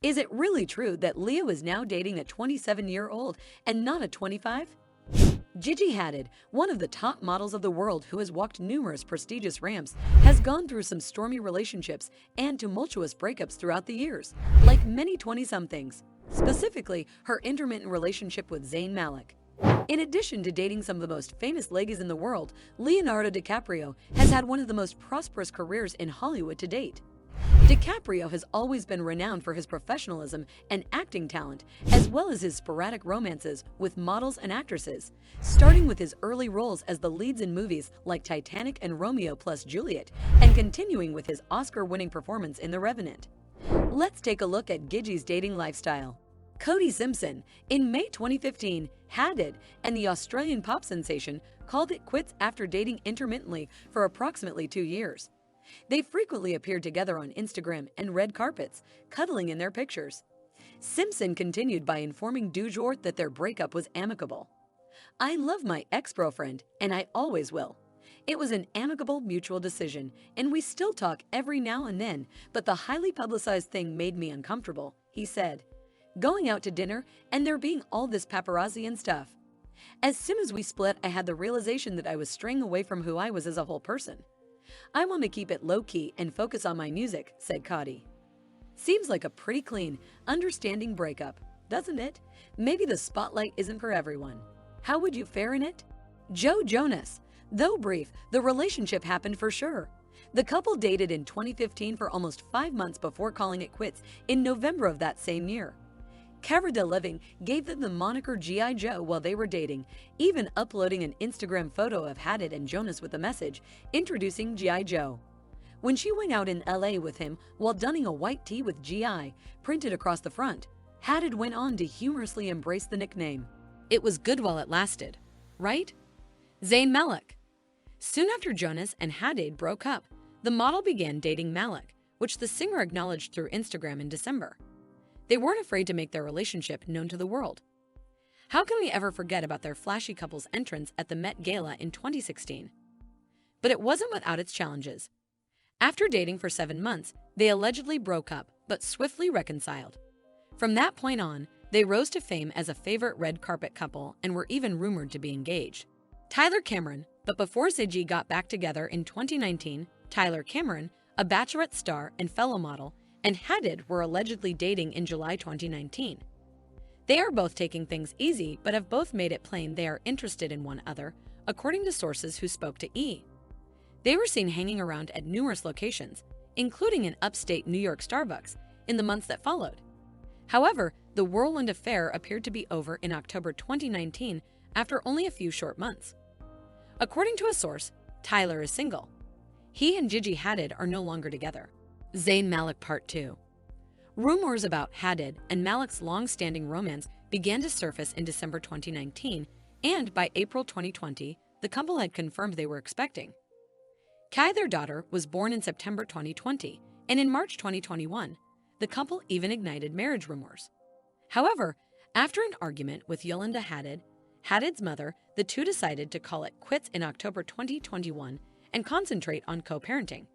Is it really true that Leo is now dating a 27-year-old and not a 25? Gigi Hadid, one of the top models of the world who has walked numerous prestigious ramps, has gone through some stormy relationships and tumultuous breakups throughout the years, like many 20-somethings, specifically her intermittent relationship with Zayn Malik. In addition to dating some of the most famous ladies in the world, Leonardo DiCaprio has had one of the most prosperous careers in Hollywood to date. DiCaprio has always been renowned for his professionalism and acting talent, as well as his sporadic romances with models and actresses, starting with his early roles as the leads in movies like Titanic and Romeo Juliet, and continuing with his Oscar-winning performance in The Revenant. Let's take a look at Gigi's dating lifestyle. Cody Simpson. In May 2015, Hadid and the Australian pop sensation called it quits after dating intermittently for approximately 2 years. They frequently appeared together on Instagram and red carpets, cuddling in their pictures. Simpson continued by informing Du Jour that their breakup was amicable. "I love my ex-girlfriend, and I always will. It was an amicable mutual decision, and we still talk every now and then, but the highly publicized thing made me uncomfortable," he said. "Going out to dinner, and there being all this paparazzi and stuff. As soon as we split, I had the realization that I was straying away from who I was as a whole person. I want to keep it low-key and focus on my music," said Cody. Seems like a pretty clean, understanding breakup, doesn't it? Maybe the spotlight isn't for everyone. How would you fare in it? Joe Jonas. Though brief, the relationship happened for sure. The couple dated in 2015 for almost 5 months before calling it quits in November of that same year. Cara Delevingne gave them the moniker G.I. Joe while they were dating, even uploading an Instagram photo of Hadid and Jonas with a message introducing G.I. Joe. When she went out in LA with him while donning a white tee with G.I. printed across the front, Hadid went on to humorously embrace the nickname. "It was good while it lasted, right?" Zayn Malik. Soon after Jonas and Hadid broke up, the model began dating Malik, which the singer acknowledged through Instagram in December. They weren't afraid to make their relationship known to the world. How can we ever forget about their flashy couple's entrance at the Met Gala in 2016? But it wasn't without its challenges. After dating for 7 months, they allegedly broke up, but swiftly reconciled. From that point on, they rose to fame as a favorite red carpet couple and were even rumored to be engaged. Tyler Cameron. But before Gigi got back together in 2019, Tyler Cameron, a Bachelorette star and fellow model, and Hadid were allegedly dating in July 2019. They are both taking things easy, but have both made it plain they are interested in one another, according to sources who spoke to E! They were seen hanging around at numerous locations, including an upstate New York Starbucks, in the months that followed. However, the whirlwind affair appeared to be over in October 2019 after only a few short months. According to a source, Tyler is single. He and Gigi Hadid are no longer together. Zayn Malik Part 2. Rumors about Hadid and Malik's long-standing romance began to surface in December 2019, and by April 2020, the couple had confirmed they were expecting. Kai, their daughter, was born in September 2020, and in March 2021, the couple even ignited marriage rumors. However, after an argument with Yolanda Hadid, Hadid's mother, the two decided to call it quits in October 2021 and concentrate on co-parenting.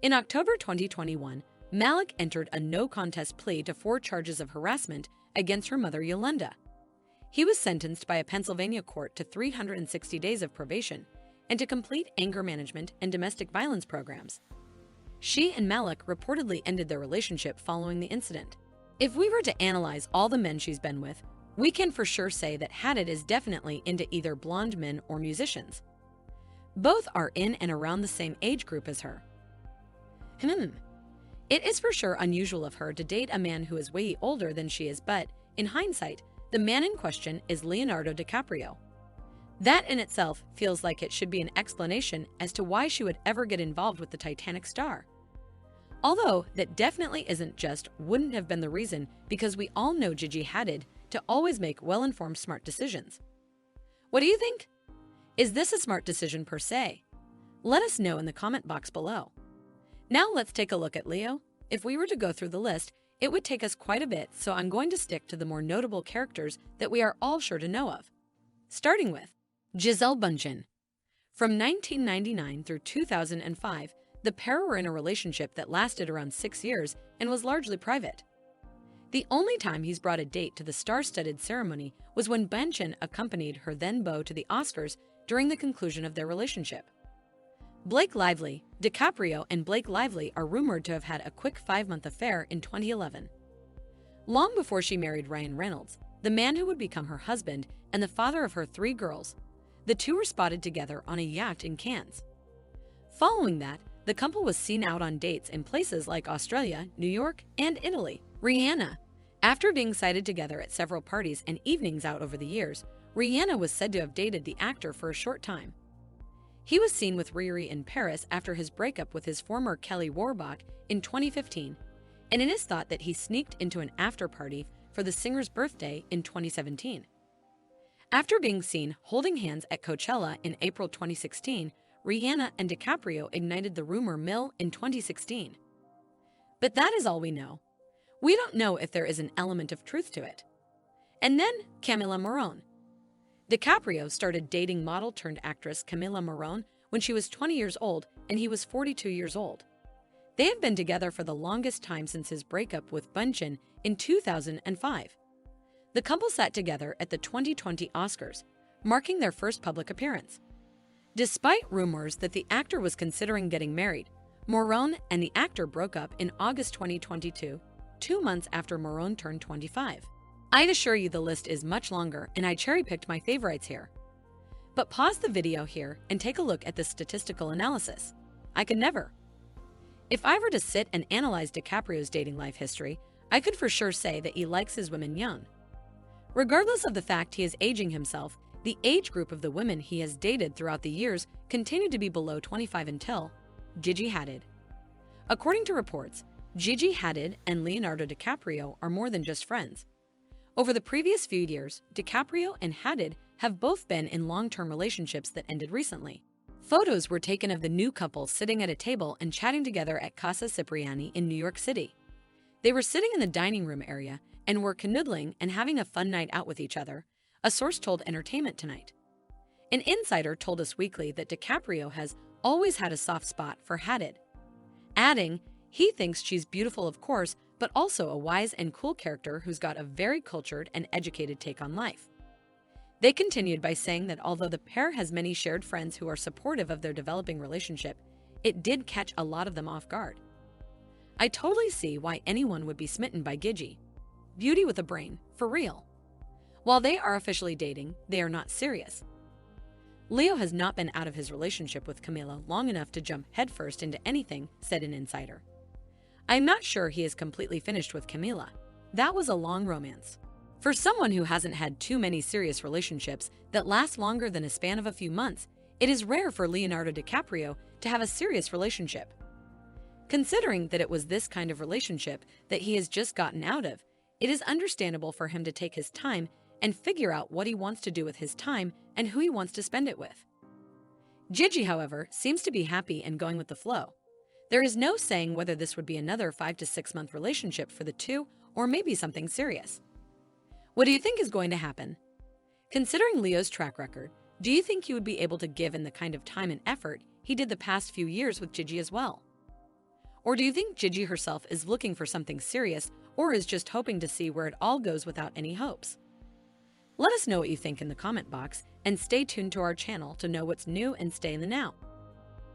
In October 2021, Malik entered a no-contest plea to 4 charges of harassment against her mother Yolanda. He was sentenced by a Pennsylvania court to 360 days of probation and to complete anger management and domestic violence programs. She and Malik reportedly ended their relationship following the incident. If we were to analyze all the men she's been with, we can for sure say that Hadid is definitely into either blonde men or musicians. Both are in and around the same age group as her. It is for sure unusual of her to date a man who is way older than she is, but, in hindsight, the man in question is Leonardo DiCaprio. That in itself feels like it should be an explanation as to why she would ever get involved with the Titanic star. Although that definitely wouldn't have been the reason, because we all know Gigi Hadid to always make well-informed smart decisions. What do you think? Is this a smart decision per se? Let us know in the comment box below. Now let's take a look at Leo. If we were to go through the list, it would take us quite a bit, so I'm going to stick to the more notable characters that we are all sure to know of. Starting with Gisele Bündchen. From 1999 through 2005, the pair were in a relationship that lasted around 6 years and was largely private. The only time he's brought a date to the star-studded ceremony was when Bunchen accompanied her then-beau to the Oscars during the conclusion of their relationship. DiCaprio and Blake Lively are rumored to have had a quick 5-month affair in 2011. Long before she married Ryan Reynolds, the man who would become her husband and the father of her 3 girls, the two were spotted together on a yacht in Cannes. Following that, the couple was seen out on dates in places like Australia, New York, and Italy. Rihanna. After being sighted together at several parties and evenings out over the years, Rihanna was said to have dated the actor for a short time. He was seen with Riri in Paris after his breakup with his former Kelly Warbach in 2015, and it is thought that he sneaked into an after-party for the singer's birthday in 2017. After being seen holding hands at Coachella in April 2016, Rihanna and DiCaprio ignited the rumor mill in 2016. But that is all we know. We don't know if there is an element of truth to it. And then Camila Morrone. DiCaprio started dating model-turned-actress Camila Morrone when she was 20 years old and he was 42 years old. They had been together for the longest time since his breakup with Bunchen in 2005. The couple sat together at the 2020 Oscars, marking their first public appearance. Despite rumors that the actor was considering getting married, Morrone and the actor broke up in August 2022, 2 months after Morrone turned 25. I'd assure you the list is much longer and I cherry-picked my favorites here. But pause the video here and take a look at the statistical analysis. I could never. If I were to sit and analyze DiCaprio's dating life history, I could for sure say that he likes his women young. Regardless of the fact he is aging himself, the age group of the women he has dated throughout the years continued to be below 25 until Gigi Hadid. According to reports, Gigi Hadid and Leonardo DiCaprio are more than just friends. Over the previous few years, DiCaprio and Hadid have both been in long-term relationships that ended recently. Photos were taken of the new couple sitting at a table and chatting together at Casa Cipriani in New York City. They were sitting in the dining room area and were canoodling and having a fun night out with each other, a source told Entertainment Tonight. An insider told Us Weekly that DiCaprio has always had a soft spot for Hadid, adding, he thinks she's beautiful, of course, but also a wise and cool character who's got a very cultured and educated take on life. They continued by saying that although the pair has many shared friends who are supportive of their developing relationship, it did catch a lot of them off guard. I totally see why anyone would be smitten by Gigi. Beauty with a brain, for real. While they are officially dating, they are not serious. Leo has not been out of his relationship with Camila long enough to jump headfirst into anything, said an insider. I'm not sure he is completely finished with Camila. That was a long romance. For someone who hasn't had too many serious relationships that last longer than a span of a few months, it is rare for Leonardo DiCaprio to have a serious relationship. Considering that it was this kind of relationship that he has just gotten out of, it is understandable for him to take his time and figure out what he wants to do with his time and who he wants to spend it with. Gigi, however, seems to be happy and going with the flow. There is no saying whether this would be another 5 to 6 month relationship for the two or maybe something serious. What do you think is going to happen? Considering Leo's track record, do you think he would be able to give in the kind of time and effort he did the past few years with Gigi as well? Or do you think Gigi herself is looking for something serious or is just hoping to see where it all goes without any hopes? Let us know what you think in the comment box and stay tuned to our channel to know what's new and stay in the now.